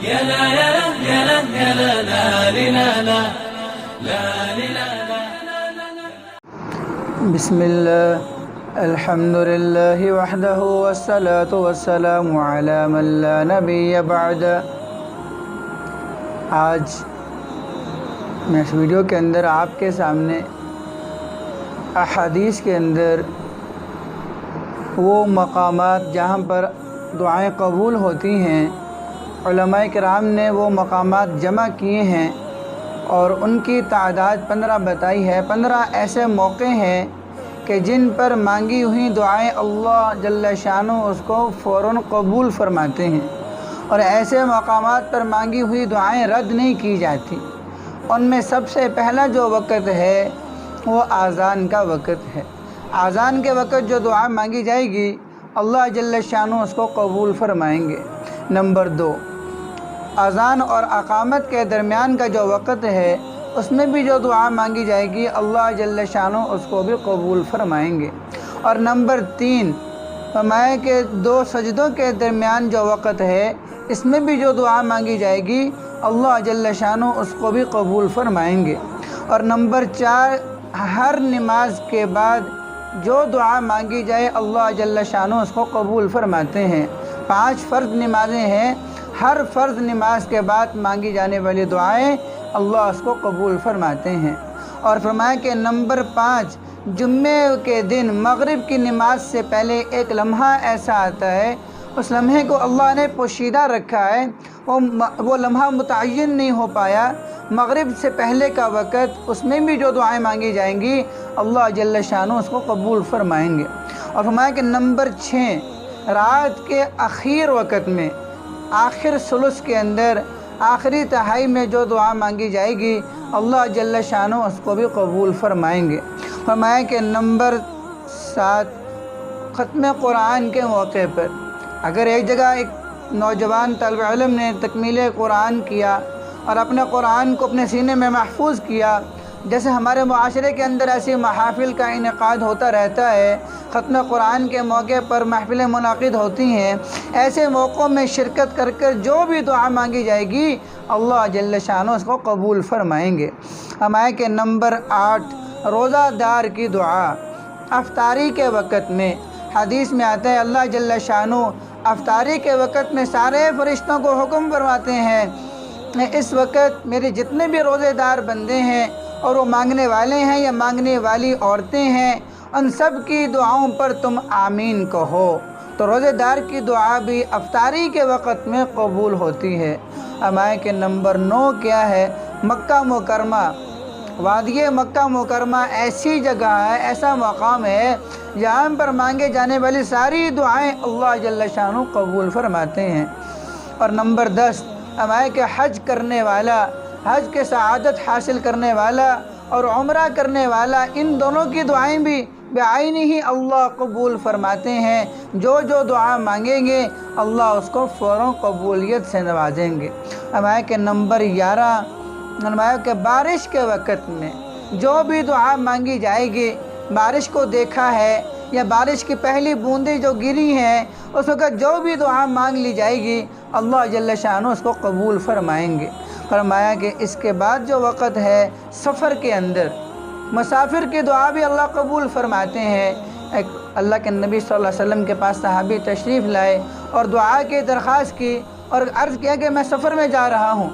يا لا يا لا يا لا يا لا لا لا لا لا لا. بسم الله الحمد لله وحده والصلاة والسلام على من لا نبي بعد. آج میں اس ویڈیو کے اندر آپ کے سامنے احادیث کے اندر وہ مقامات جہاں پر دعائیں قبول ہوتی ہیں، علماء کرام نے وہ مقامات جمع کیے ہیں اور ان کی تعداد 15 بتائی ہے. 15 ایسے موقع ہیں کہ جن پر مانگی ہوئی دعائیں اللہ جل شانہ اس کو فوراً قبول فرماتے ہیں، اور ایسے مقامات پر مانگی ہوئی دعائیں رد نہیں کی جاتی. ان میں سب سے پہلا جو وقت ہے وہ آذان کا وقت ہے. آذان کے وقت جو دعا مانگی جائے گی اللہ جل شانہ اس کو قبول فرمائیں گے. نمبر 2، اذان اور اقامت کے درمیان کا جو وقت ہے اس میں بھی جو دعا مانگی جائے گی اللہ جل شانہ اس کو بھی قبول فرمائیں گے. اور نمبر 3، فرمایا کہ 2 سجدوں کے درمیان جو وقت ہے اس میں بھی جو دعا مانگی جائے گی اللہ جل شانہ اس کو بھی قبول فرمائیں گے. اور نمبر 4، ہر نماز کے بعد جو دعا مانگی جائے اللہ جل شانہ اس کو قبول فرماتے ہیں. 5 فرض نمازیں ہیں، ہر فرض نماز کے بعد مانگی جانے والی دعائیں اللہ اس کو قبول فرماتے ہیں. اور فرمایا کہ نمبر 5، جمعے کے دن مغرب کی نماز سے پہلے ایک لمحہ ایسا آتا ہے، اس لمحے کو اللہ نے پوشیدہ رکھا ہے، وہ لمحہ متعین نہیں ہو پایا. مغرب سے پہلے کا وقت، اس میں بھی جو دعائیں مانگی جائیں گی اللہ جل شانہ اس کو قبول فرمائیں گے. اور فرمایا کہ نمبر 6، رات کے اخیر وقت میں، آخر ثلث کے اندر، آخری تہائی میں جو دعا مانگی جائے گی اللہ جل شانہ اس کو بھی قبول فرمائیں گے. فرمایا کہ نمبر 7، ختم قرآن کے موقع پر اگر ایک جگہ ایک نوجوان طالب علم نے تکمیل قرآن کیا اور اپنے قرآن کو اپنے سینے میں محفوظ کیا، جیسے ہمارے معاشرے کے اندر ایسی محافل کا انعقاد ہوتا رہتا ہے، ختم قرآن کے موقع پر محفلیں منعقد ہوتی ہیں، ایسے موقعوں میں شرکت کر کر جو بھی دعا مانگی جائے گی اللہ جل شانہ اس کو قبول فرمائیں گے. ہمارے کہ نمبر 8، روزہ دار کی دعا افطاری کے وقت میں. حدیث میں آتا ہے اللہ جل شانہ افطاری کے وقت میں سارے فرشتوں کو حکم فرماتے ہیں، اس وقت میرے جتنے بھی روزے دار بندے ہیں اور وہ مانگنے والے ہیں یا مانگنے والی عورتیں ہیں، ان سب کی دعاؤں پر تم آمین کہو. تو روزے دار کی دعا بھی افطاری کے وقت میں قبول ہوتی ہے. ہمارے کہ نمبر 9 کیا ہے؟ مکہ مکرمہ. وادی مکہ مکرمہ ایسی جگہ ہے، ایسا مقام ہے جہاں پر مانگے جانے والی ساری دعائیں اللہ جل شانہ قبول فرماتے ہیں. اور نمبر 10، ہمارے کہ حج کرنے والا، حج کے سعادت حاصل کرنے والا اور عمرہ کرنے والا، ان دونوں کی دعائیں بھی بعین ہی اللہ قبول فرماتے ہیں. جو دعا مانگیں گے اللہ اس کو فوراً قبولیت سے نوازیں گے. ہمارے کہ نمبر 11، ہمارے کہ بارش کے وقت میں جو بھی دعا مانگی جائے گی، بارش کو دیکھا ہے یا بارش کی پہلی بوندیں جو گری ہیں اس وقت جو بھی دعا مانگ لی جائے گی اللہ جل شانہ اس کو قبول فرمائیں گے. فرمایا کہ اس کے بعد جو وقت ہے سفر کے اندر، مسافر کی دعا بھی اللہ قبول فرماتے ہیں. ایک اللہ کے نبی صلی اللہ علیہ وسلم کے پاس صحابی تشریف لائے اور دعا کی درخواست کی اور عرض کیا کہ میں سفر میں جا رہا ہوں.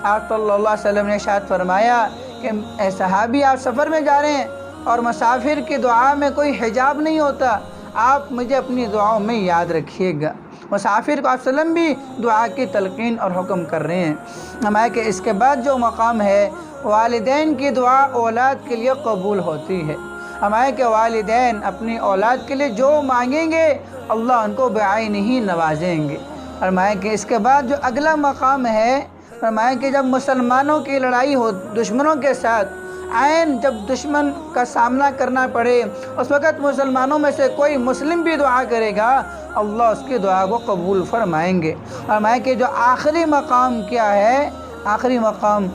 آپ صلی اللہ علیہ وسلم نے ارشاد فرمایا کہ اے صحابی، آپ سفر میں جا رہے ہیں اور مسافر کی دعا میں کوئی حجاب نہیں ہوتا، آپ مجھے اپنی دعاؤں میں یاد رکھیے گا. مسافر کو آپ وسلم بھی دعا کی تلقین اور حکم کر رہے ہیں. ہمارے کہ اس کے بعد جو مقام ہے، والدین کی دعا اولاد کے لیے قبول ہوتی ہے. ہمارے کہ والدین اپنی اولاد کے لیے جو مانگیں گے اللہ ان کو بعین ہی نوازیں گے. فرمایا کہ اس کے بعد جو اگلا مقام ہے، فرمایا کہ جب مسلمانوں کی لڑائی ہو دشمنوں کے ساتھ، جب دشمن کا سامنا کرنا پڑے، اس وقت مسلمانوں میں سے کوئی مسلم بھی دعا کرے گا اللہ اس کی دعا کو قبول فرمائیں گے. فرمایا کہ جو آخری مقام کیا ہے، آخری مقام